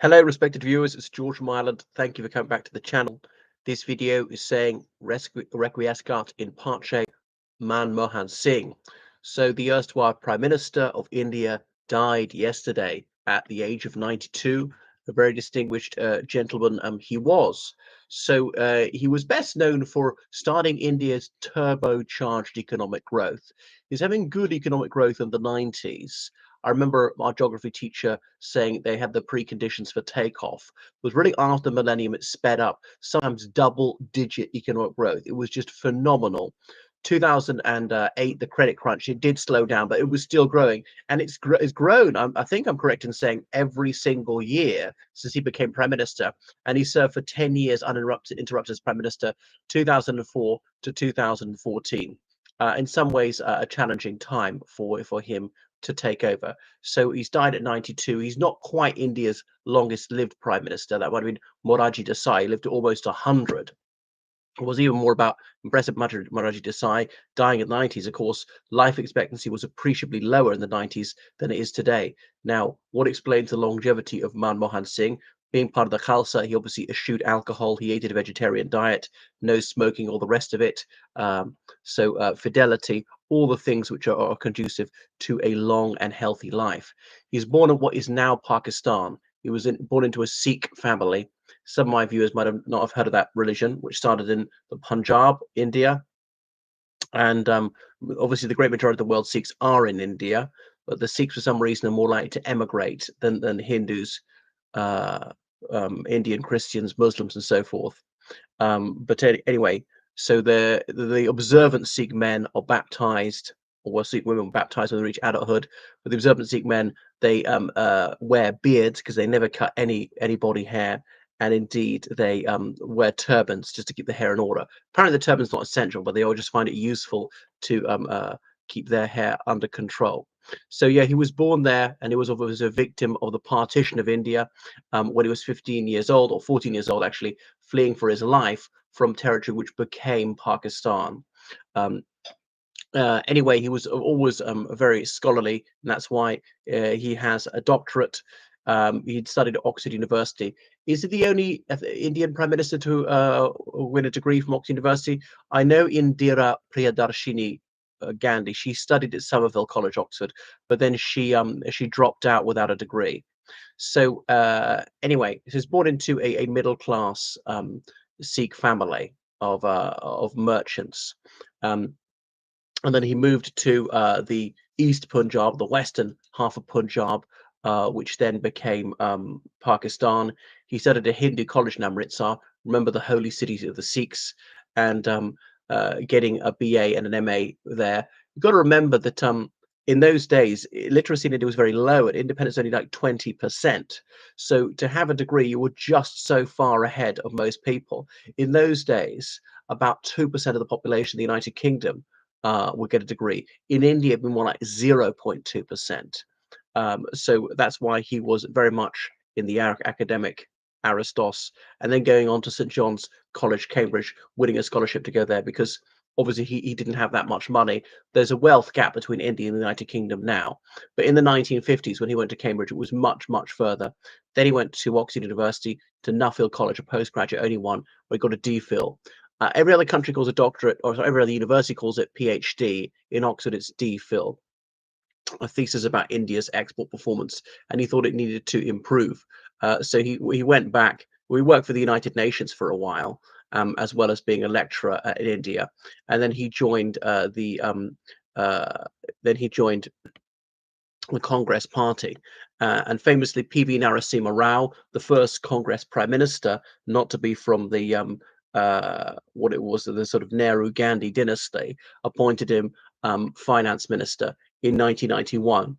Hello, respected viewers. It's George from Ireland. Thank you for coming back to the channel. This video is saying Requiescat in Pace Manmohan Singh. So, the erstwhile Prime Minister of India died yesterday at the age of 92. A very distinguished gentleman he was. So, he was best known for starting India's turbocharged economic growth. He's having good economic growth in the 90s. I remember our geography teacher saying they had the preconditions for takeoff. It was really after millennium it sped up, sometimes double-digit economic growth. It was just phenomenal. 2008, the credit crunch, it did slow down, but it was still growing, and it's grown. I think I'm correct in saying every single year since he became prime minister, and he served for 10 years interrupted as prime minister, 2004 to 2014. In some ways, a challenging time for him to take over. So he's died at 92. He's not quite India's longest lived prime minister. That would have been Morarji Desai. He lived to almost 100. It was even more about impressive Morarji Desai dying at 90s. Of course, life expectancy was appreciably lower in the 90s than it is today. Now, what explains the longevity of Manmohan Singh? Being part of the Khalsa, he obviously eschewed alcohol. He ate a vegetarian diet, no smoking, all the rest of it. Fidelity, all the things which are conducive to a long and healthy life. He's born in what is now Pakistan. He was born into a Sikh family. Some of my viewers might have not have heard of that religion, which started in the Punjab, India, and obviously the great majority of the world Sikhs are in India, but the Sikhs for some reason are more likely to emigrate than Hindus, uh, Indian Christians, Muslims, and so forth. Anyway, so the observant Sikh men are baptized, or Sikh women baptized when they reach adulthood. But the observant Sikh men, they wear beards because they never cut any body hair, and indeed they wear turbans just to keep the hair in order. Apparently, the turban's not essential, but they all just find it useful to keep their hair under control. So yeah, he was born there, and he was obviously a victim of the partition of India when he was 15 years old, or 14 years old, actually, fleeing for his life from territory which became Pakistan. Um, anyway, he was always very scholarly, and that's why he has a doctorate. He'd studied at Oxford University. Is he the only Indian prime minister to win a degree from Oxford University? I know Indira Priyadarshini Gandhi. She studied at Somerville College, Oxford, but then she dropped out without a degree. So anyway, he was born into a middle class Sikh family of merchants. Um, and then he moved to the East Punjab, the western half of Punjab, which then became Pakistan. He studied at a Hindu college in Amritsar, remember the holy cities of the Sikhs, and getting a BA and an MA there. You've got to remember that in those days, literacy in India was very low, and independence only like 20%. So to have a degree, you were just so far ahead of most people. In those days, about 2% of the population of the United Kingdom would get a degree. In India, it'd be more like 0.2%. So that's why he was very much in the academic Aristos, and then going on to St. John's College, Cambridge, winning a scholarship to go there because obviously he didn't have that much money. There's a wealth gap between India and the United Kingdom now. But in the 1950s, when he went to Cambridge, it was much, much further. Then he went to Oxford University, to Nuffield College, a postgraduate only one, where he got a DPhil. Every other country calls a doctorate, or sorry, every other university calls it PhD. In Oxford, it's DPhil, a thesis about India's export performance, and he thought it needed to improve. So he went back. We worked for the United Nations for a while, as well as being a lecturer in India, and then he joined the Congress Party. And famously, PV Narasimha Rao, the first Congress Prime Minister not to be from the what it was, the sort of Nehru Gandhi dynasty, appointed him finance minister in 1991.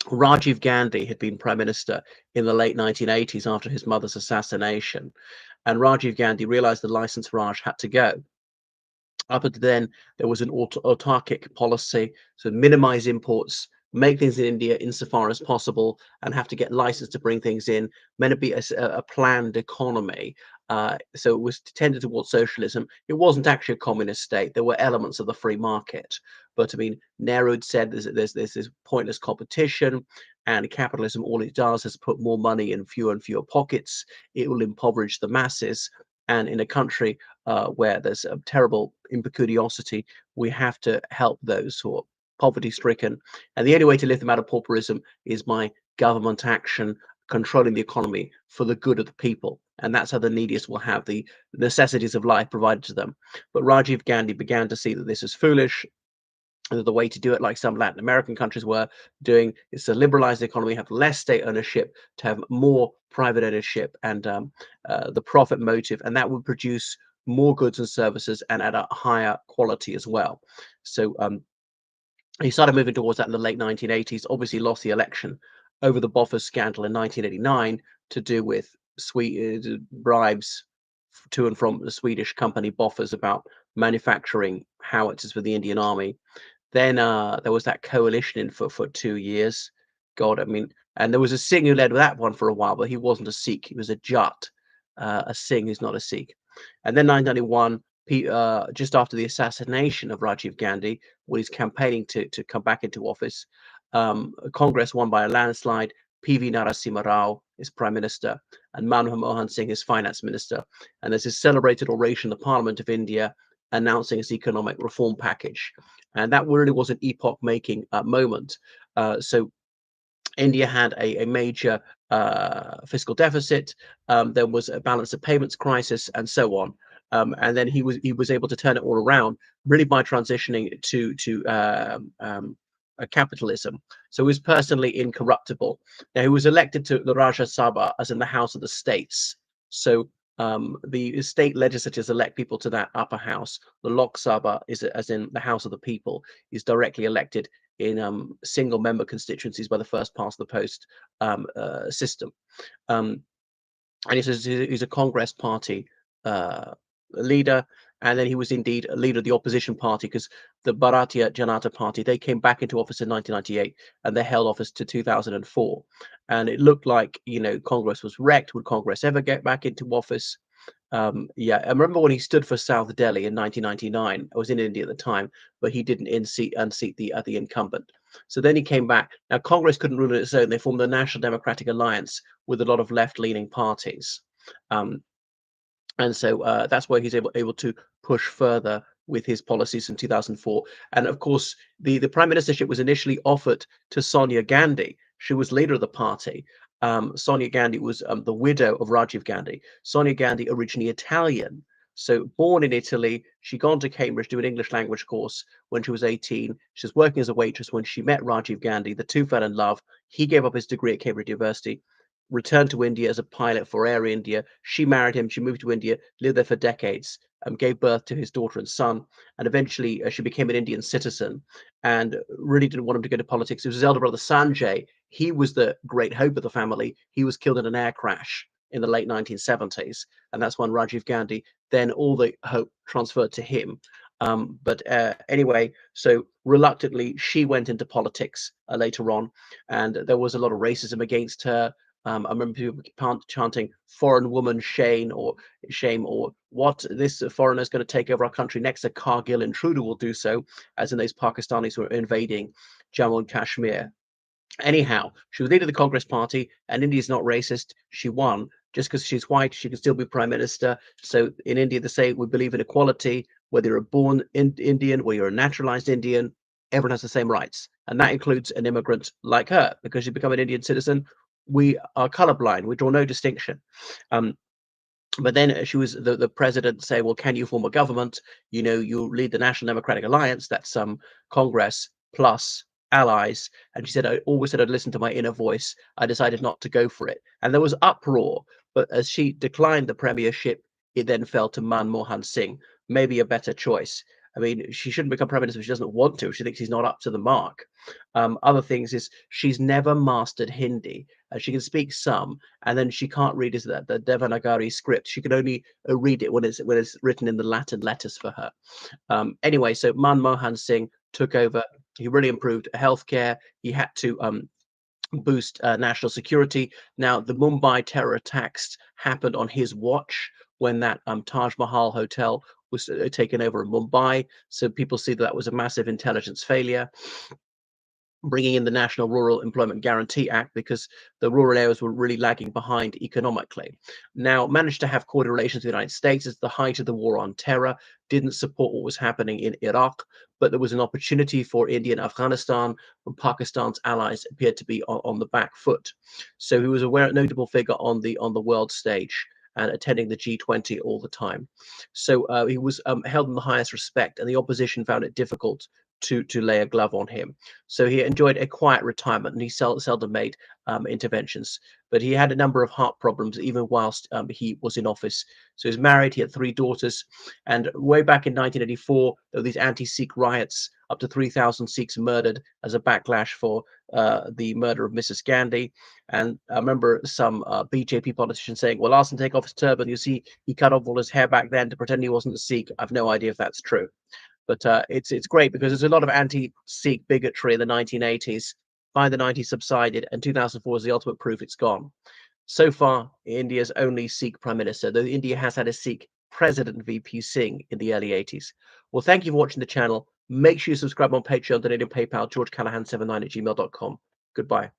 Rajiv Gandhi had been prime minister in the late 1980s after his mother's assassination, and Rajiv Gandhi realized the license Raj had to go. Up until then, there was an autarkic policy, so minimize imports, make things in India insofar as possible, and have to get licensed to bring things in, meant to be a planned economy. So it was tended towards socialism. It wasn't actually a communist state. There were elements of the free market. But I mean, Nehru said there's this pointless competition. And capitalism, all it does is put more money in fewer and fewer pockets. It will impoverish the masses. And in a country where there's a terrible impecuniosity, we have to help those who are poverty stricken. And the only way to lift them out of pauperism is by government action, controlling the economy for the good of the people. And that's how the neediest will have the necessities of life provided to them. But Rajiv Gandhi began to see that this is foolish. And the way to do it, like some Latin American countries were doing, is to liberalize the economy, have less state ownership, to have more private ownership and the profit motive, and that would produce more goods and services and at a higher quality as well. So he started moving towards that in the late 1980s. Obviously, lost the election over the Bofors scandal in 1989 to do with bribes to and from the Swedish company Bofors about manufacturing howitzers for the Indian Army. Then there was that coalition in for 2 years. God, I mean, and there was a Singh who led that one for a while, but he wasn't a Sikh. He was a Jat, a Singh who's not a Sikh. And then 1991, just after the assassination of Rajiv Gandhi, when he's campaigning to come back into office, Congress won by a landslide. PV Narasimha Rao is prime minister, and Manmohan Singh is finance minister. And there's this celebrated oration in the Parliament of India announcing its economic reform package. And that really was an epoch-making moment. So India had a major fiscal deficit. There was a balance of payments crisis, and so on. And then he was able to turn it all around, really by transitioning to capitalism. So he was personally incorruptible. Now he was elected to the Rajya Sabha, as in the House of the States. So the state legislatures elect people to that upper house. The Lok Sabha is, as in the House of the People, is directly elected in single member constituencies by the first past the post system. Um, and he's a Congress party leader, and then he was indeed a leader of the opposition party, because the Bharatiya Janata Party, they came back into office in 1998 and they held office to 2004. And it looked like, Congress was wrecked. Would Congress ever get back into office? Yeah, I remember when he stood for South Delhi in 1999. I was in India at the time, but he didn't unseat the incumbent. So then he came back. Now Congress couldn't rule on its own. They formed the National Democratic Alliance with a lot of left-leaning parties, um, and so that's why he's able to push further with his policies in 2004. And of course, the prime ministership was initially offered to Sonia Gandhi. She was leader of the party. Sonia Gandhi was the widow of Rajiv Gandhi. Sonia Gandhi, originally Italian, so born in Italy. She'd gone to Cambridge to do an English language course when she was 18. She was working as a waitress when she met Rajiv Gandhi. The two fell in love. He gave up his degree at Cambridge University, returned to India as a pilot for Air India. She married him. She moved to India, lived there for decades, gave birth to his daughter and son, and eventually she became an Indian citizen and really didn't want him to go to politics. It was his elder brother Sanjay. He was the great hope of the family. He was killed in an air crash in the late 1970s, and that's when Rajiv Gandhi, then all the hope transferred to him. But anyway, so reluctantly, she went into politics later on, and there was a lot of racism against her. I remember people chanting "foreign woman shame" or what, this foreigner is going to take over our country next. A Kargil intruder will do so, as in those Pakistanis who are invading Jammu and Kashmir. Anyhow, she was leader of the Congress Party, and India's not racist. She won. Just because she's white, she can still be prime minister. So in India, they say we believe in equality. Whether you're a born Indian or you're a naturalized Indian, everyone has the same rights, and that includes an immigrant like her, because you become an Indian citizen. We are colorblind. We draw no distinction. Um, but then she was the president say, well, can you form a government? You lead the National Democratic Alliance. That's Congress plus allies. And she said, I always said I'd listen to my inner voice. I decided not to go for it. And there was uproar. But as she declined the premiership, it then fell to Manmohan Singh, maybe a better choice. I mean, she shouldn't become prime minister if she doesn't want to. She thinks he's not up to the mark. Other things is she's never mastered Hindi. She can speak some, and then she can't read the Devanagari script. She can only read it when it's written in the Latin letters for her. Anyway, so Manmohan Singh took over. He really improved healthcare. He had to boost national security. Now, the Mumbai terror attacks happened on his watch, when that Taj Mahal hotel was taken over in Mumbai. So people see that was a massive intelligence failure. bringing in the National Rural Employment Guarantee Act because the rural areas were really lagging behind economically. Now, managed to have cordial relations with the United States at the height of the war on terror, didn't support what was happening in Iraq, but there was an opportunity for India and Afghanistan when Pakistan's allies appeared to be on the back foot. So he was a notable figure on the world stage and attending the G20 all the time. So he was held in the highest respect, and the opposition found it difficult to lay a glove on him. So he enjoyed a quiet retirement, and he seldom made interventions. But he had a number of heart problems even whilst he was in office. So he was married, he had three daughters, and way back in 1984, there were these anti-Sikh riots. Up to 3,000 Sikhs murdered as a backlash for the murder of Mrs. Gandhi. And I remember some BJP politicians saying, "Well, ask him to take off his turban. You see, he cut off all his hair back then to pretend he wasn't a Sikh." I've no idea if that's true. But it's great because there's a lot of anti-Sikh bigotry in the 1980s. By the 90s subsided, and 2004 is the ultimate proof it's gone. So far, India's only Sikh prime minister, though India has had a Sikh president, VP Singh, in the early 80s. Well, thank you for watching the channel. Make sure you subscribe on Patreon, donate on PayPal, georgecallahan79 at gmail.com. Goodbye.